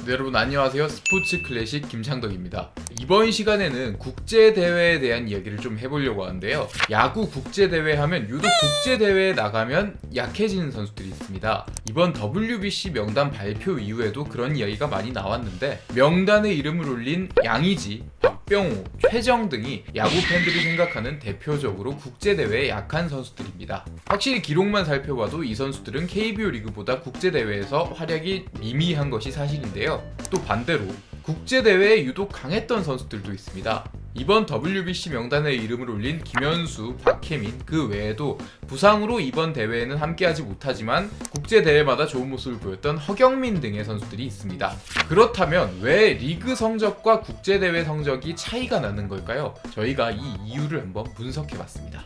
네, 여러분 안녕하세요. 스포츠 클래식 김창덕입니다. 이번 시간에는 국제대회에 대한 이야기를 좀 해보려고 하는데요. 야구 국제대회 하면 유독 국제대회에 나가면 약해지는 선수들이 있습니다. 이번 WBC 명단 발표 이후에도 그런 이야기가 많이 나왔는데, 명단에 이름을 올린 양의지, 박병호, 최정 등이 야구 팬들이 생각하는 대표적으로 국제대회에 약한 선수들입니다. 확실히 기록만 살펴봐도 이 선수들은 KBO 리그보다 국제대회에서 활약이 미미한 것이 사실인데요. 또 반대로 국제대회에 유독 강했던 선수들도 있습니다. 이번 WBC 명단에 이름을 올린 김현수, 박혜민, 그 외에도 부상으로 이번 대회에는 함께하지 못하지만 국제대회마다 좋은 모습을 보였던 허경민 등의 선수들이 있습니다. 그렇다면 왜 리그 성적과 국제대회 성적이 차이가 나는 걸까요? 저희가 이 이유를 한번 분석해봤습니다.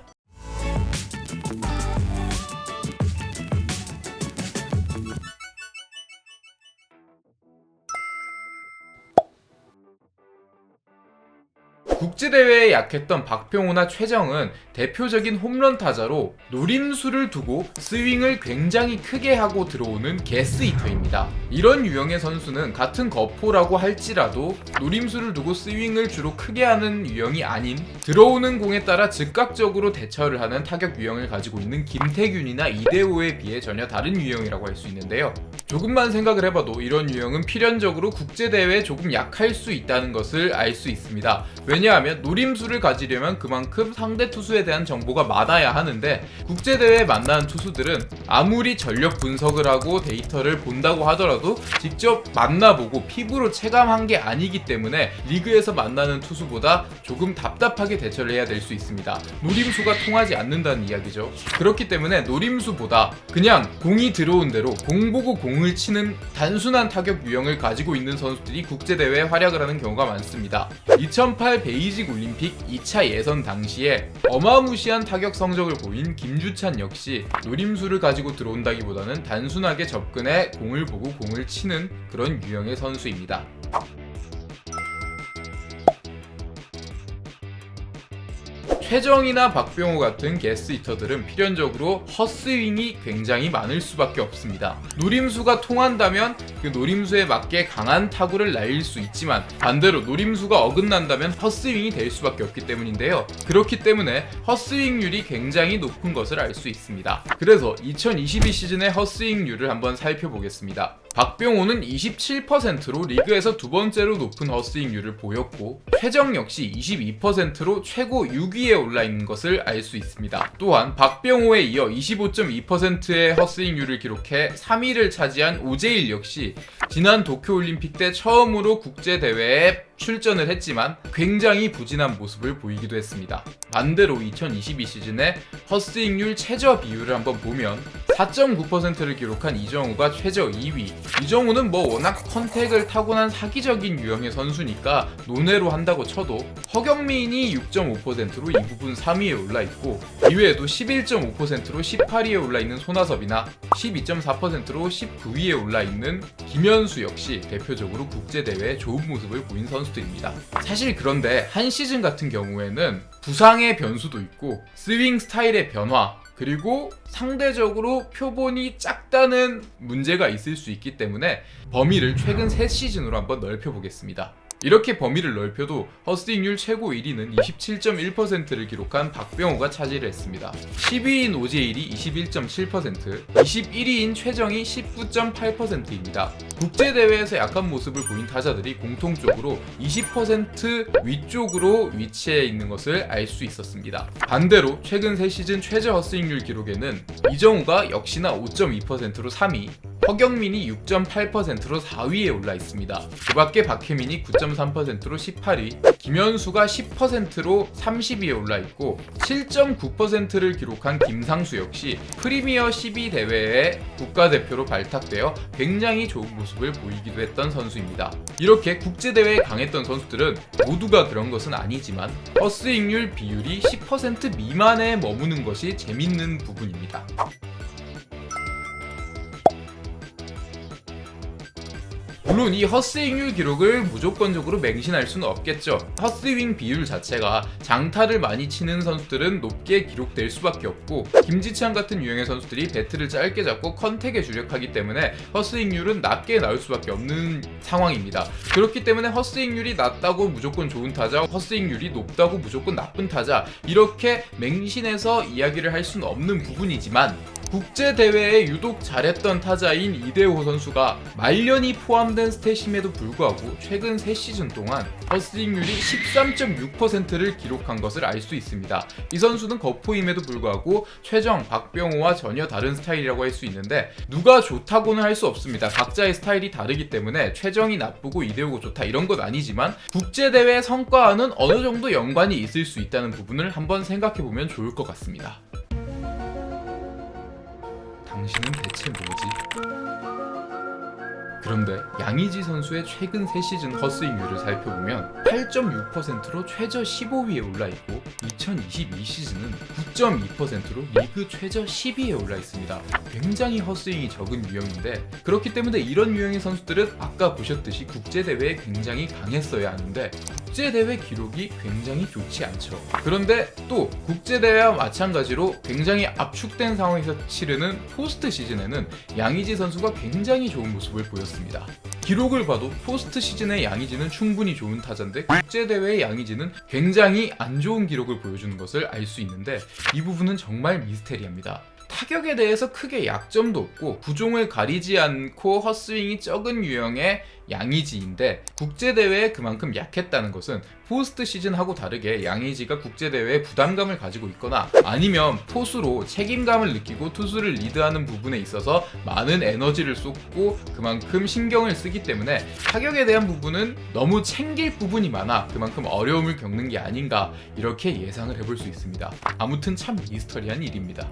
국제대회에 약했던 박병호나 최정은 대표적인 홈런 타자로 노림수를 두고 스윙을 굉장히 크게 하고 들어오는 게스히터입니다. 이런 유형의 선수는 같은 거포라고 할지라도 노림수를 두고 스윙을 주로 크게 하는 유형이 아닌 들어오는 공에 따라 즉각적으로 대처를 하는 타격 유형을 가지고 있는 김태균이나 이대호에 비해 전혀 다른 유형이라고 할 수 있는데요. 조금만 생각을 해봐도 이런 유형은 필연적으로 국제대회에 조금 약할 수 있다는 것을 알 수 있습니다. 왜냐하면 노림수를 가지려면 그만큼 상대 투수에 대한 정보가 많아야 하는데, 국제대회에 만나는 투수들은 아무리 전력 분석을 하고 데이터를 본다고 하더라도 직접 만나보고 피부로 체감한 게 아니기 때문에 리그에서 만나는 투수보다 조금 답답하게 대처를 해야 될 수 있습니다. 노림수가 통하지 않는다는 이야기죠. 그렇기 때문에 노림수보다 그냥 공이 들어온 대로 공 보고 공을 치는 단순한 타격 유형을 가지고 있는 선수들이 국제대회에 활약을 하는 경우가 많습니다. 2008 베이직 올림픽 2차 예선 당시에 어마무시한 타격 성적을 보인 김주찬 역시 노림수를 가지고 들어온다기보다는 단순하게 접근해 공을 보고 공을 치는 그런 유형의 선수입니다. 최정이나 박병호 같은 게스히터들은 필연적으로 헛스윙이 굉장히 많을 수밖에 없습니다. 노림수가 통한다면 그 노림수에 맞게 강한 타구를 날릴 수 있지만, 반대로 노림수가 어긋난다면 헛스윙이 될 수밖에 없기 때문인데요. 그렇기 때문에 헛스윙률이 굉장히 높은 것을 알 수 있습니다. 그래서 2022 시즌의 헛스윙률을 한번 살펴보겠습니다. 박병호는 27%로 리그에서 두 번째로 높은 헛스윙률을 보였고, 최정 역시 22%로 최고 6위에 올라있는 것을 알 수 있습니다. 또한 박병호에 이어 25.2%의 헛스윙률을 기록해 3위를 차지한 오재일 역시 지난 도쿄올림픽 때 처음으로 국제대회에 출전을 했지만 굉장히 부진한 모습을 보이기도 했습니다. 반대로 2022 시즌의 헛스윙률 최저 비율을 한번 보면 4.9%를 기록한 이정우가 최저 2위. 이정우는 워낙 컨택을 타고난 사기적인 유형의 선수니까 논외로 한다고 쳐도, 허경민이 6.5%로 이 부분 3위에 올라있고, 이외에도 11.5%로 18위에 올라있는 손아섭이나 12.4%로 19위에 올라있는 김현수 역시 대표적으로 국제대회에 좋은 모습을 보인 선수들입니다. 사실 그런데 한 시즌 같은 경우에는 부상의 변수도 있고 스윙 스타일의 변화, 그리고 상대적으로 표본이 작다는 문제가 있을 수 있기 때문에 범위를 최근 3시즌으로 한번 넓혀보겠습니다. 이렇게 범위를 넓혀도 헛스윙률 최고 1위는 27.1%를 기록한 박병호가 차지를 했습니다. 10위인 오재일이 21.7%, 21위인 최정이 19.8%입니다. 국제대회에서 약한 모습을 보인 타자들이 공통적으로 20% 위쪽으로 위치해 있는 것을 알 수 있었습니다. 반대로 최근 3시즌 최저 헛스윙률 기록에는 이정우가 역시나 5.2%로 3위, 허경민이 6.8%로 4위에 올라 있습니다. 그 밖에 박혜민이 9.3%로 18위, 김현수가 10%로 30위에 올라 있고, 7.9%를 기록한 김상수 역시 프리미어 12 대회에 국가대표로 발탁되어 굉장히 좋은 모습을 보이기도 했던 선수입니다. 이렇게 국제대회에 강했던 선수들은 모두가 그런 것은 아니지만 헛스윙률 비율이 10% 미만에 머무는 것이 재밌는 부분입니다. 물론 이 헛스윙률 기록을 무조건적으로 맹신할 수는 없겠죠. 헛스윙 비율 자체가 장타를 많이 치는 선수들은 높게 기록될 수밖에 없고, 김지찬 같은 유형의 선수들이 배트를 짧게 잡고 컨택에 주력하기 때문에 헛스윙률은 낮게 나올 수밖에 없는 상황입니다. 그렇기 때문에 헛스윙률이 낮다고 무조건 좋은 타자, 헛스윙률이 높다고 무조건 나쁜 타자, 이렇게 맹신해서 이야기를 할 수는 없는 부분이지만, 국제대회에 유독 잘했던 타자인 이대호 선수가 말년이 포함된 스탯임에도 불구하고 최근 3시즌 동안 헛스윙률이 13.6%를 기록한 것을 알 수 있습니다. 이 선수는 거포임에도 불구하고 최정, 박병호와 전혀 다른 스타일이라고 할 수 있는데, 누가 좋다고는 할 수 없습니다. 각자의 스타일이 다르기 때문에 최정이 나쁘고 이대호가 좋다 이런 건 아니지만, 국제대회 성과와는 어느 정도 연관이 있을 수 있다는 부분을 한번 생각해보면 좋을 것 같습니다. 당신은 대체 뭐지? 그런데 양의지 선수의 최근 3시즌 헛스윙률을 살펴보면 8.6%로 최저 15위에 올라있고, 2022 시즌은 9.2%로 리그 최저 10위에 올라있습니다. 굉장히 헛스윙이 적은 유형인데, 그렇기 때문에 이런 유형의 선수들은 아까 보셨듯이 국제대회에 굉장히 강했어야 하는데 국제대회 기록이 굉장히 좋지 않죠. 그런데 또 국제대회와 마찬가지로 굉장히 압축된 상황에서 치르는 포스트 시즌에는 양의지 선수가 굉장히 좋은 모습을 보였습니다. 기록을 봐도 포스트 시즌의 양의지는 충분히 좋은 타자인데, 국제대회의 양의지는 굉장히 안 좋은 기록을 보여주는 것을 알 수 있는데, 이 부분은 정말 미스테리합니다. 타격에 대해서 크게 약점도 없고 부종을 가리지 않고 헛스윙이 적은 유형의 양의지인데, 국제대회에 그만큼 약했다는 것은 포스트 시즌하고 다르게 양의지가 국제대회에 부담감을 가지고 있거나, 아니면 포수로 책임감을 느끼고 투수를 리드하는 부분에 있어서 많은 에너지를 쏟고 그만큼 신경을 쓰기 때문에 타격에 대한 부분은 너무 챙길 부분이 많아 그만큼 어려움을 겪는 게 아닌가, 이렇게 예상을 해볼 수 있습니다. 아무튼 참 미스터리한 일입니다.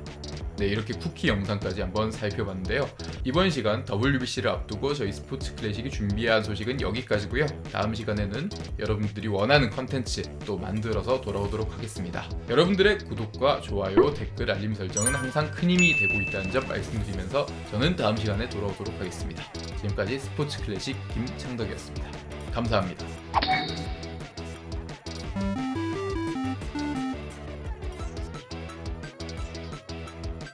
네, 이렇게 쿠키 영상까지 한번 살펴봤는데요. 이번 시간 WBC를 앞두고 저희 스포츠 클래식이 준비한 소식은 여기까지고요. 다음 시간에는 여러분들이 원하는 컨텐츠 또 만들어서 돌아오도록 하겠습니다. 여러분들의 구독과 좋아요, 댓글, 알림 설정은 항상 큰 힘이 되고 있다는 점 말씀드리면서 저는 다음 시간에 돌아오도록 하겠습니다. 지금까지 스포츠 클래식 김창덕이었습니다. 감사합니다.